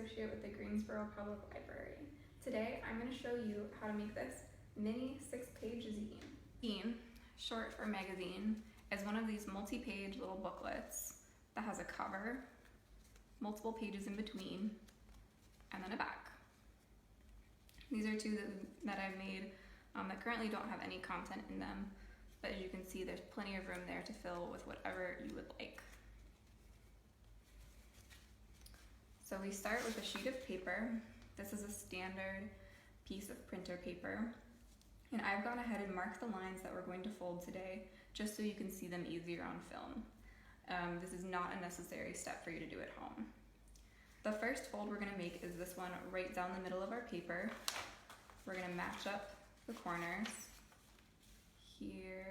associate with the Greensboro Public Library. Today, I'm going to show you how to make this mini 6-page zine. Zine, short for magazine, is one of these multi-page little booklets that has a cover, multiple pages in between, and then a back. These are two that I've made that currently don't have any content in them, but as you can see, there's plenty of room there to fill with whatever you would like. So we start with a sheet of paper. This is a standard piece of printer paper. And I've gone ahead and marked the lines that we're going to fold today, just so you can see them easier on film. This is not a necessary step for you to do at home. The first fold we're gonna make is this one right down the middle of our paper. We're gonna match up the corners here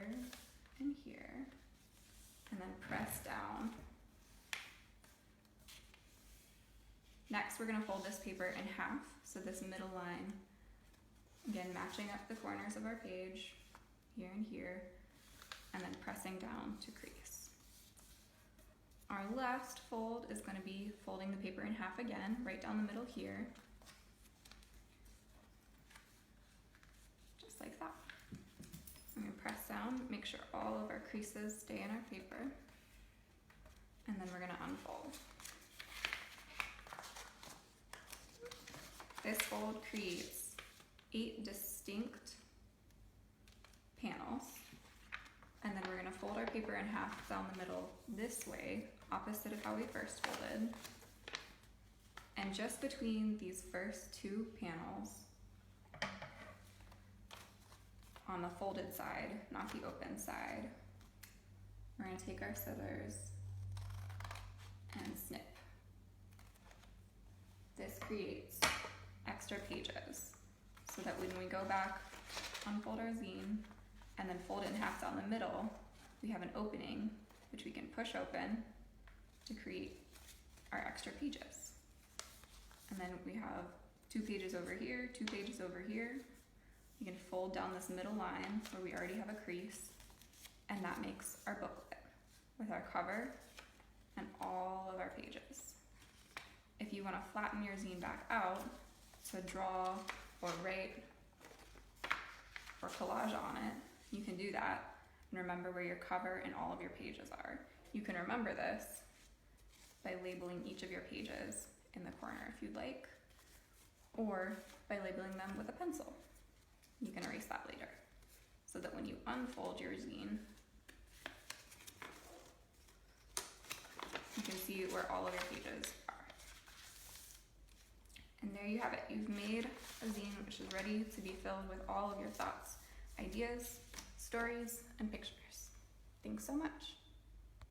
and here, and then press down. Next, we're gonna fold this paper in half, so this middle line, again, matching up the corners of our page, here and here, and then pressing down to crease. Our last fold is gonna be folding the paper in half again, right down the middle here, just like that. I'm gonna press down, make sure all of our creases stay in our paper, and then we're gonna unfold. This fold creates 8 distinct panels, and then we're gonna fold our paper in half down the middle this way, opposite of how we first folded. And just between these first 2 panels, on the folded side, not the open side, we're gonna take our scissors and snip. This creates extra pages, so that when we go back, unfold our zine, and then fold it in half down the middle, we have an opening which we can push open to create our extra pages. And then we have 2 pages over here, 2 pages over here. We can fold down this middle line where we already have a crease, and that makes our booklet with our cover and all of our pages. If you want to flatten your zine back out to draw or write or collage on it, you can do that, and remember where your cover and all of your pages are. You can remember this by labeling each of your pages in the corner if you'd like, or by labeling them with a pencil. You can erase that later, so that when you unfold your zine, you can see where all of your pages are. And there you have it. You've made a zine which is ready to be filled with all of your thoughts, ideas, stories, and pictures. Thanks so much.